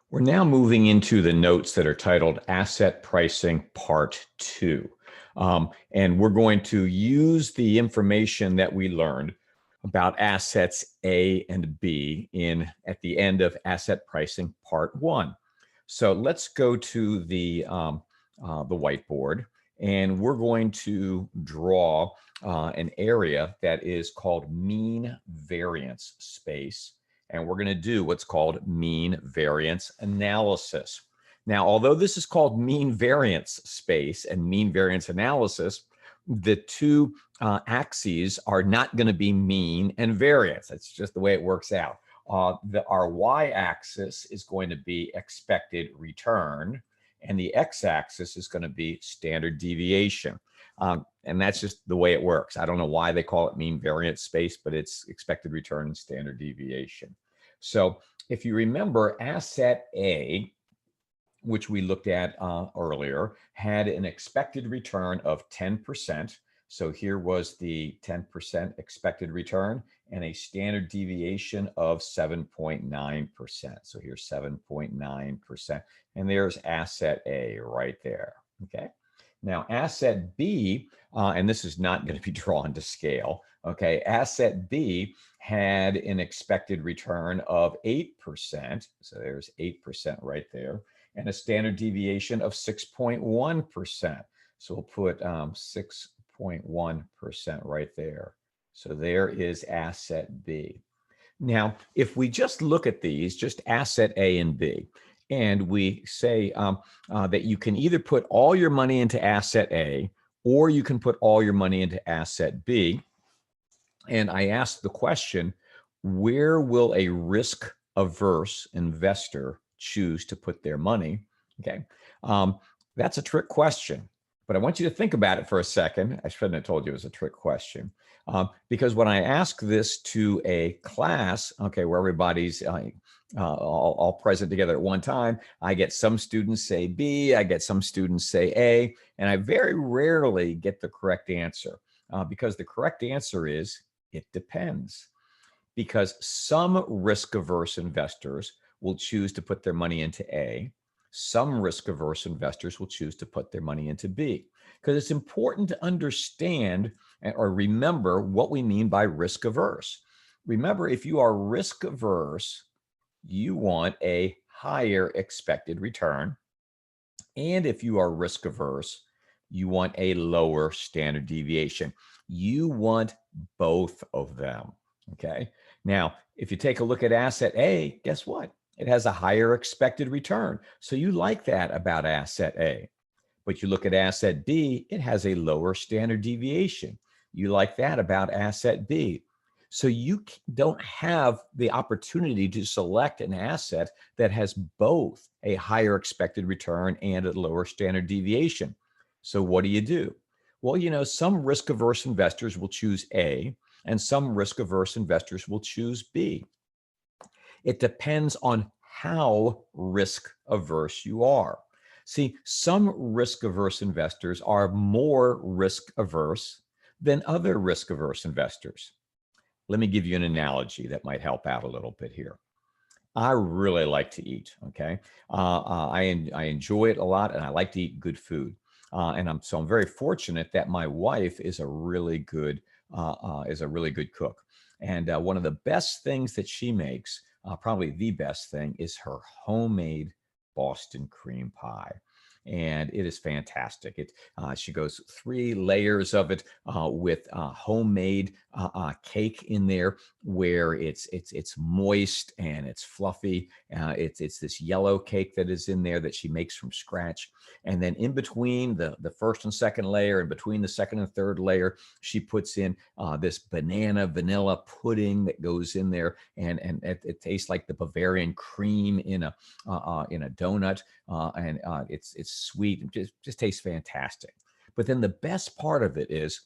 We're now moving into the notes that are titled Asset Pricing Part 2. And we're going to use the information that we learned about assets A and B at the end of Asset Pricing Part 1. So let's go to the whiteboard, and we're going to draw an area that is called mean variance space. And we're going to do what's called mean variance analysis. Now, although this is called mean variance space and mean variance analysis, the two axes are not going to be mean and variance. That's just the way it works out. Our y-axis is going to be expected return, and the x-axis is going to be standard deviation. And that's just the way it works. I don't know why they call it mean variance space, but it's expected return and standard deviation. So if you remember, asset A, which we looked at earlier, had an expected return of 10%. So here was the 10% expected return and a standard deviation of 7.9%. So here's 7.9%. And there's asset A right there. Okay. Now, asset B, and this is not going to be drawn to scale, okay, asset B had an expected return of 8%, so there's 8% right there, and a standard deviation of 6.1%. So we'll put 6.1% right there. So there is asset B. Now, if we just look at these, just asset A and B, and we say that you can either put all your money into asset A or you can put all your money into asset B. And I asked the question, where will a risk-averse investor choose to put their money? Okay, that's a trick question. But I want you to think about it for a second. I shouldn't have told you it was a trick question. Because when I ask this to a class, okay, where everybody's all present together at one time, I get some students say B, I get some students say A, and I very rarely get the correct answer because the correct answer is it depends. Because some risk-averse investors will choose to put their money into A. Some risk-averse investors will choose to put their money into B. Because it's important to understand or remember what we mean by risk-averse. Remember, if you are risk-averse, you want a higher expected return. And if you are risk-averse, you want a lower standard deviation. You want both of them. Okay. Now, if you take a look at asset A, guess what? It has a higher expected return. So you like that about asset A. But you look at asset B, it has a lower standard deviation. You like that about asset B. So you don't have the opportunity to select an asset that has both a higher expected return and a lower standard deviation. So what do? Well, you know, some risk-averse investors will choose A, and some risk-averse investors will choose B. It depends on how risk-averse you are. See, some risk-averse investors are more risk-averse than other risk-averse investors. Let me give you an analogy that might help out a little bit here. I really like to eat, okay? I enjoy it a lot, and I like to eat good food. So I'm very fortunate that my wife is a really good cook. And one of the best things that she makes, probably the best thing, is her homemade Boston cream pie. And it is fantastic. She goes 3 layers of it with homemade cake in there, where it's moist and it's fluffy. It's this yellow cake that is in there that she makes from scratch. And then in between the first and second layer, and between the second and third layer, she puts in this banana vanilla pudding that goes in there, and it tastes like the Bavarian cream in a donut, and it's sweet. It just tastes fantastic. But then the best part of it is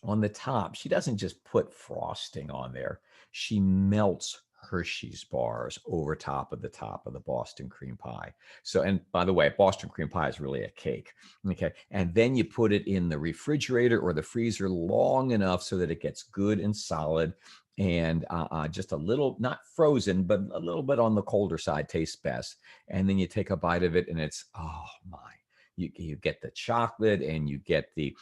on the top, she doesn't just put frosting on there. She melts Hershey's bars over top of the Boston cream pie. So, and by the way, Boston cream pie is really a cake. Okay. And then you put it in the refrigerator or the freezer long enough so that it gets good and solid. and just a little, not frozen, but a little bit on the colder side tastes best. And then you take a bite of it and it's, oh my, you get the chocolate and you get the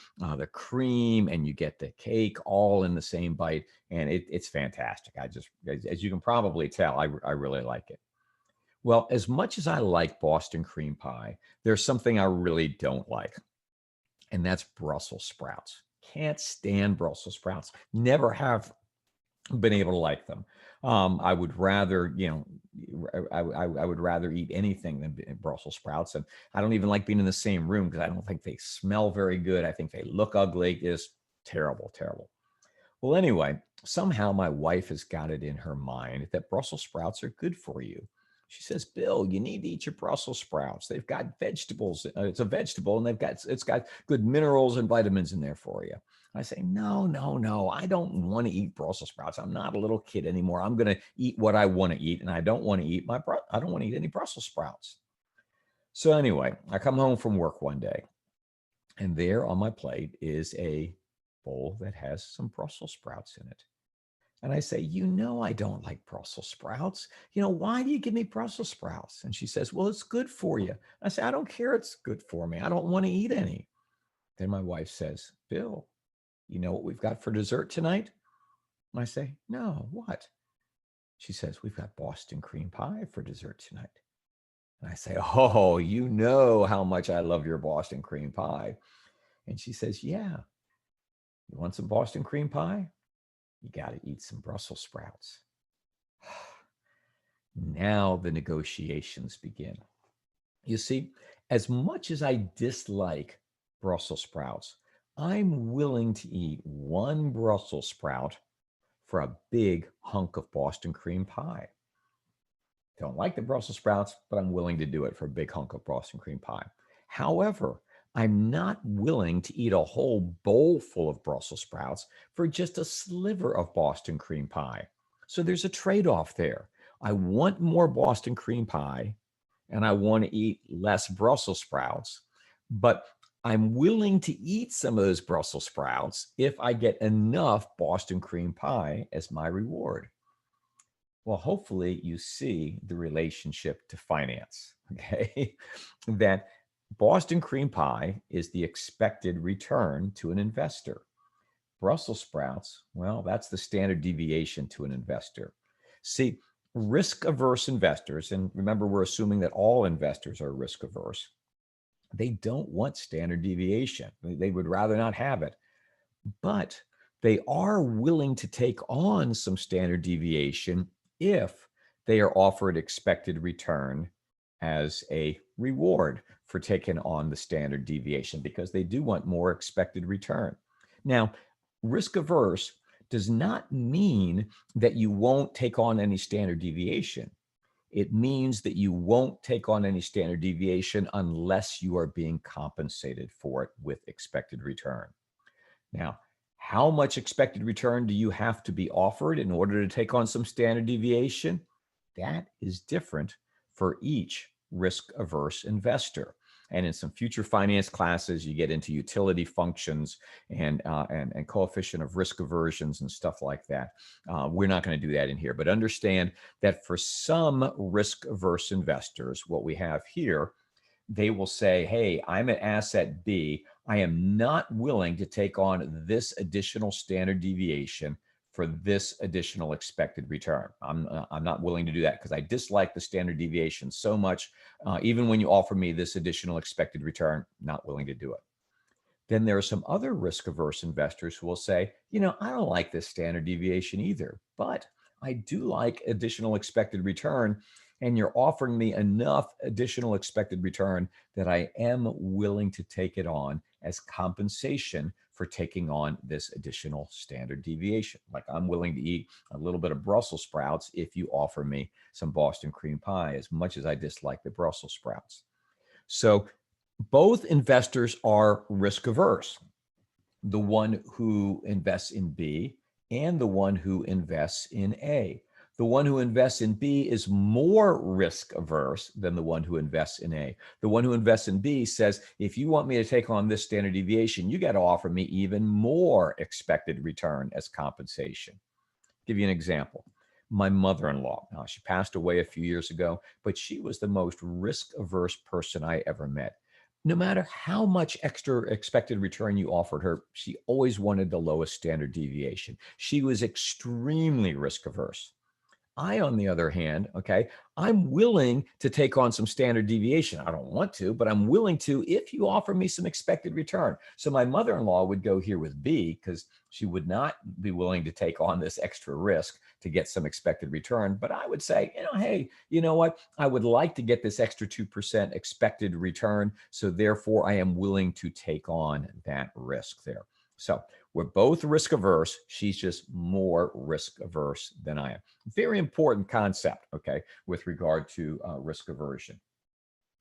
cream and you get the cake all in the same bite. And it's fantastic. I just, as you can probably tell, I really like it. Well, as much as I like Boston cream pie, there's something I really don't like, and that's Brussels sprouts. Can't stand Brussels sprouts. Never have been able to like them. I would rather, I would rather eat anything than Brussels sprouts. And I don't even like being in the same room because I don't think they smell very good. I think they look ugly. It's terrible, terrible. Well, anyway, somehow my wife has got it in her mind that Brussels sprouts are good for you. She says, Bill, you need to eat your Brussels sprouts. They've got vegetables. It's a vegetable and it's got good minerals and vitamins in there for you. I say, no, no, no. I don't want to eat Brussels sprouts. I'm not a little kid anymore. I'm going to eat what I want to eat, and I don't want to eat I don't want to eat any Brussels sprouts. So anyway, I come home from work one day, and there on my plate is a bowl that has some Brussels sprouts in it. And I say, I don't like Brussels sprouts. Why do you give me Brussels sprouts? And she says, well, it's good for you. I say, I don't care. It's good for me. I don't want to eat any. Then my wife says, Bill, you know what we've got for dessert tonight? And I say, no, what? She says, we've got Boston cream pie for dessert tonight. And I say, oh, you know how much I love your Boston cream pie. And she says, yeah. You want some Boston cream pie? You got to eat some Brussels sprouts. Now the negotiations begin. You see, as much as I dislike Brussels sprouts, I'm willing to eat one Brussels sprout for a big hunk of Boston cream pie. Don't like the Brussels sprouts, but I'm willing to do it for a big hunk of Boston cream pie. However, I'm not willing to eat a whole bowl full of Brussels sprouts for just a sliver of Boston cream pie. So there's a trade-off there. I want more Boston cream pie and I want to eat less Brussels sprouts, but I'm willing to eat some of those Brussels sprouts if I get enough Boston cream pie as my reward. Well, hopefully you see the relationship to finance, okay? That Boston cream pie is the expected return to an investor. Brussels sprouts, well, that's the standard deviation to an investor. See, risk averse investors, and remember, we're assuming that all investors are risk averse, they don't want standard deviation. They would rather not have it. But they are willing to take on some standard deviation if they are offered expected return as a reward for taking on the standard deviation, because they do want more expected return. Now, risk averse does not mean that you won't take on any standard deviation. It means that you won't take on any standard deviation unless you are being compensated for it with expected return. Now, how much expected return do you have to be offered in order to take on some standard deviation? That is different for each risk averse investor. And in some future finance classes, you get into utility functions and coefficient of risk aversions and stuff like that. We're not going to do that in here, but understand that for some risk averse investors, what we have here, they will say, hey, I'm at asset B. I am not willing to take on this additional standard deviation for this additional expected return. I'm not willing to do that because I dislike the standard deviation so much. Even when you offer me this additional expected return, not willing to do it. Then there are some other risk averse investors who will say, I don't like this standard deviation either, but I do like additional expected return. And you're offering me enough additional expected return that I am willing to take it on as compensation for taking on this additional standard deviation. Like I'm willing to eat a little bit of Brussels sprouts if you offer me some Boston cream pie, as much as I dislike the Brussels sprouts. So both investors are risk averse. The one who invests in B and the one who invests in A. The one who invests in B is more risk averse than the one who invests in A. The one who invests in B says, if you want me to take on this standard deviation, you got to offer me even more expected return as compensation. Give you an example. My mother-in-law, now she passed away a few years ago, but she was the most risk-averse person I ever met. No matter how much extra expected return you offered her, she always wanted the lowest standard deviation. She was extremely risk-averse. I, on the other hand, okay, I'm willing to take on some standard deviation. I don't want to, but I'm willing to if you offer me some expected return. So my mother-in-law would go here with B because she would not be willing to take on this extra risk to get some expected return. But I would say, hey, you know what? I would like to get this extra 2% expected return. So therefore, I am willing to take on that risk there. So we're both risk averse. She's just more risk averse than I am. Very important concept, okay, with regard to risk aversion.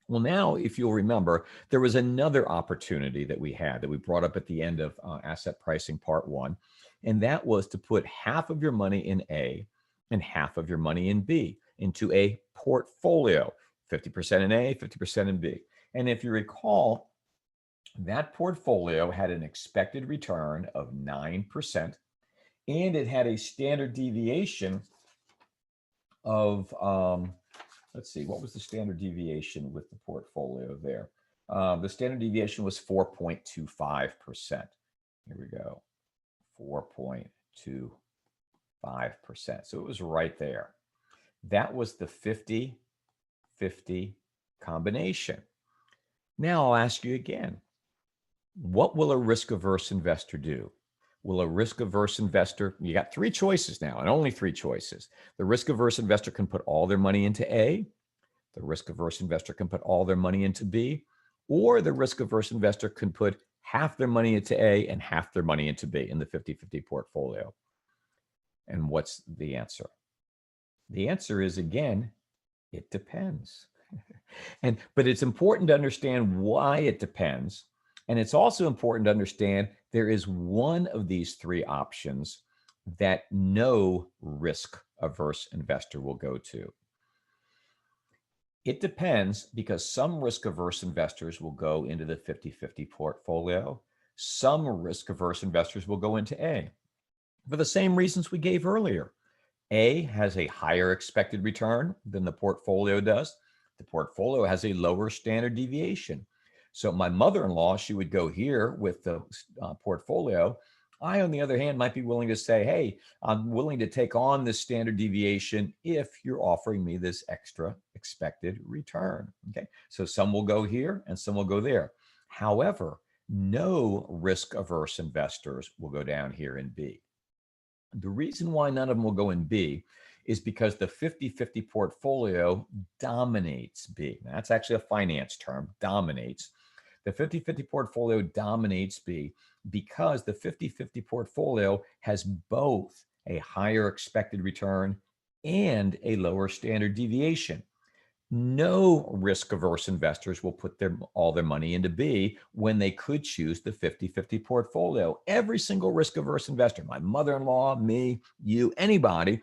Well, now, if you'll remember, there was another opportunity that we had that we brought up at the end of asset pricing part 1, and that was to put half of your money in A and half of your money in B into a portfolio, 50% in A, 50% in B. And if you recall, that portfolio had an expected return of 9%, and it had a standard deviation of, let's see, what was the standard deviation with the portfolio there? The standard deviation was 4.25%. Here we go, 4.25%. So it was right there. That was the 50-50 combination. Now I'll ask you again, what will a risk-averse investor do? Will a risk-averse investor, you got 3 choices now, and only 3 choices. The risk-averse investor can put all their money into A, the risk-averse investor can put all their money into B, or the risk-averse investor can put half their money into A and half their money into B in the 50-50 portfolio. And what's the answer? The answer is, again, it depends. But it's important to understand why it depends. And it's also important to understand there is one of these 3 options that no risk-averse investor will go to. It depends because some risk-averse investors will go into the 50-50 portfolio. Some risk-averse investors will go into A for the same reasons we gave earlier. A has a higher expected return than the portfolio does. The portfolio has a lower standard deviation. So my mother-in-law, she would go here with the portfolio. I, on the other hand, might be willing to say, hey, I'm willing to take on this standard deviation if you're offering me this extra expected return. Okay, so some will go here and some will go there. However, no risk-averse investors will go down here in B. The reason why none of them will go in B is because the 50-50 portfolio dominates B. Now, that's actually a finance term, dominates. The 50-50 portfolio dominates B because the 50-50 portfolio has both a higher expected return and a lower standard deviation. No risk-averse investors will put all their money into B when they could choose the 50-50 portfolio. Every single risk-averse investor, my mother-in-law, me, you, anybody,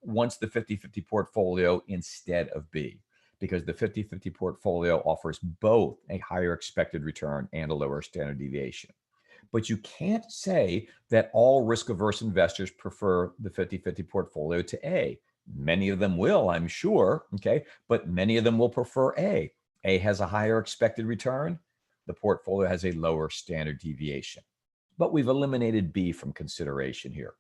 wants the 50-50 portfolio instead of B because the 50-50 portfolio offers both a higher expected return and a lower standard deviation. But you can't say that all risk-averse investors prefer the 50-50 portfolio to A. Many of them will, I'm sure, okay, but many of them will prefer A. A has a higher expected return. The portfolio has a lower standard deviation. But we've eliminated B from consideration here.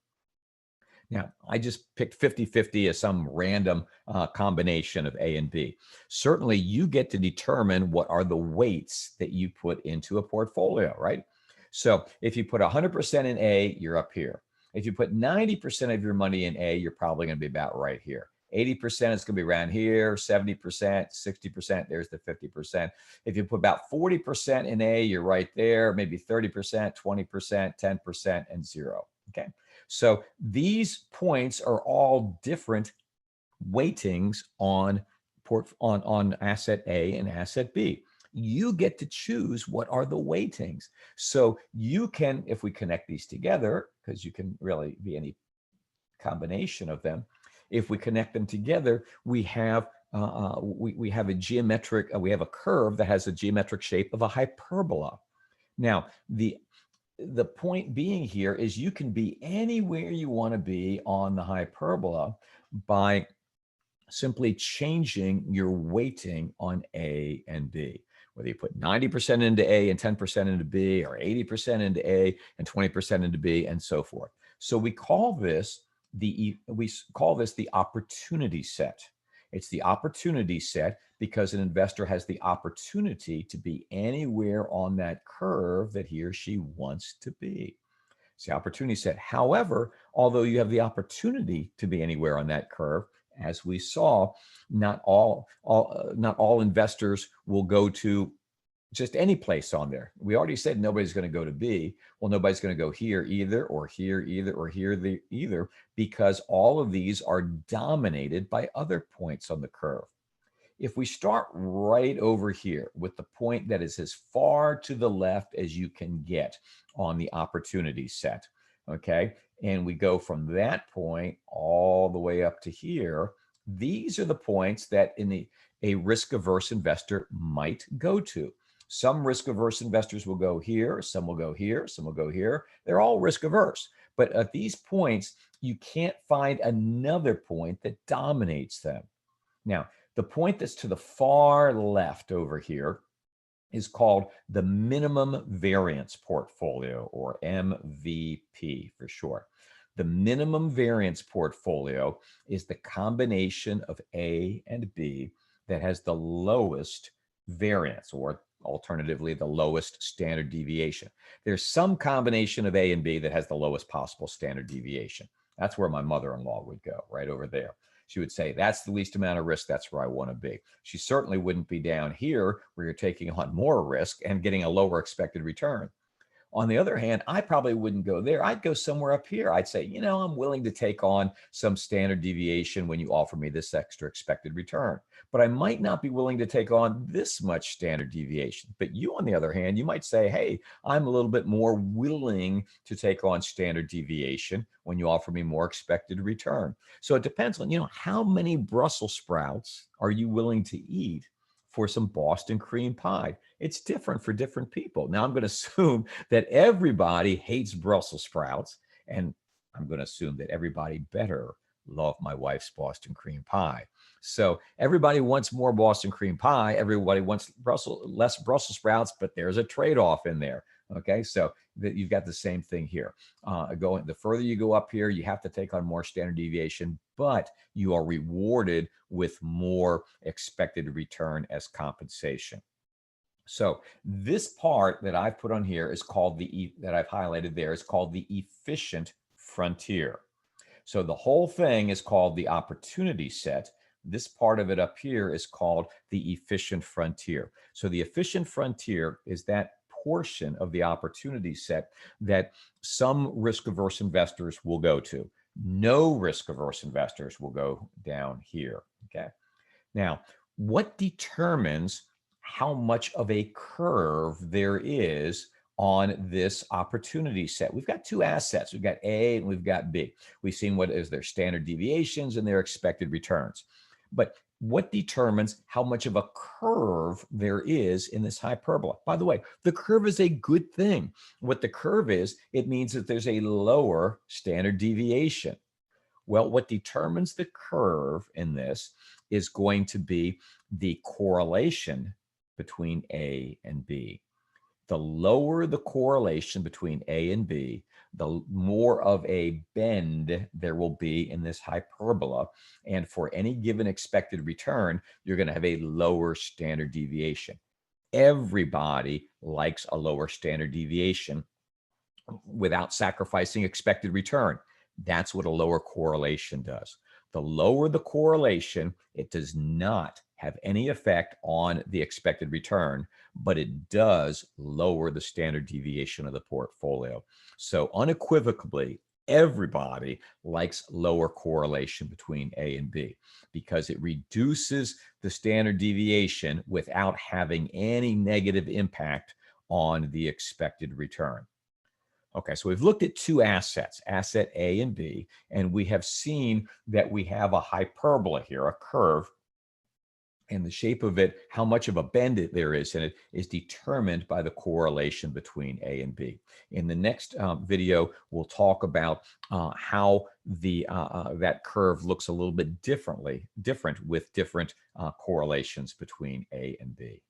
Now, I just picked 50-50 as some random combination of A and B. Certainly, you get to determine what are the weights that you put into a portfolio, right? So if you put 100% in A, you're up here. If you put 90% of your money in A, you're probably going to be about right here. 80% is going to be around here, 70%, 60%, there's the 50%. If you put about 40% in A, you're right there, maybe 30%, 20%, 10%, and 0. Okay. So these points are all different weightings on asset A and asset B. You get to choose what are the weightings. So you can, if we connect these together, because you can really be any combination of them. If we connect them together, we have we have a curve that has a geometric shape of a hyperbola. Now, the the point being here is you can be anywhere you want to be on the hyperbola by simply changing your weighting on A and B. Whether you put 90% into A and 10% into B, or 80% into A and 20% into B, and so forth. So we call this the opportunity set. It's the opportunity set because an investor has the opportunity to be anywhere on that curve that he or she wants to be. It's the opportunity set. However, although you have the opportunity to be anywhere on that curve, as we saw, not all investors will go to just any place on there. We already said nobody's going to go to B. Well, nobody's going to go here either, or here either, or here either, because all of these are dominated by other points on the curve. If we start right over here with the point that is as far to the left as you can get on the opportunity set, okay, and we go from that point all the way up to here, these are the points that a risk-averse investor might go to. Some risk-averse investors will go here, some will go here, some will go here. They're all risk-averse. But at these points, you can't find another point that dominates them. Now, the point that's to the far left over here is called the minimum variance portfolio, or MVP for short. The minimum variance portfolio is the combination of A and B that has the lowest variance, or alternatively, the lowest standard deviation. There's some combination of A and B that has the lowest possible standard deviation. That's where my mother-in-law would go, right over there. She would say, that's the least amount of risk. That's where I want to be. She certainly wouldn't be down here where you're taking on more risk and getting a lower expected return. On the other hand, I probably wouldn't go there. I'd go somewhere up here. I'd say, I'm willing to take on some standard deviation when you offer me this extra expected return, but I might not be willing to take on this much standard deviation. But you, on the other hand, you might say, hey, I'm a little bit more willing to take on standard deviation when you offer me more expected return. So it depends on, how many Brussels sprouts are you willing to eat for some Boston cream pie? It's different for different people. Now, I'm going to assume that everybody hates Brussels sprouts, and I'm going to assume that everybody better love my wife's Boston cream pie. So everybody wants more Boston cream pie. Everybody wants less Brussels sprouts, but there's a trade-off in there. Okay, so you've got the same thing here. The further you go up here, you have to take on more standard deviation, but you are rewarded with more expected return as compensation. So this part that I've put on here is called that I've highlighted there is called the efficient frontier. So the whole thing is called the opportunity set. This part of it up here is called the efficient frontier. So the efficient frontier is that portion of the opportunity set that some risk-averse investors will go to. No risk-averse investors will go down here. Okay. Now, what determines how much of a curve there is on this opportunity set? We've got two assets. We've got A and we've got B. We've seen what is their standard deviations and their expected returns. But what determines how much of a curve there is in this hyperbola? By the way, the curve is a good thing. What the curve is, it means that there's a lower standard deviation. Well, what determines the curve in this is going to be the correlation between A and B. The lower the correlation between A and B, the more of a bend there will be in this hyperbola. And for any given expected return, you're going to have a lower standard deviation. Everybody likes a lower standard deviation without sacrificing expected return. That's what a lower correlation does. The lower the correlation, it does not have any effect on the expected return, but it does lower the standard deviation of the portfolio. So unequivocally, everybody likes lower correlation between A and B because it reduces the standard deviation without having any negative impact on the expected return. Okay, so we've looked at two assets, asset A and B, and we have seen that we have a hyperbola here, a curve And the shape of it, how much of a bend there is in it, is determined by the correlation between A and B. In the next video, we'll talk about how that curve looks a little bit different with different correlations between A and B.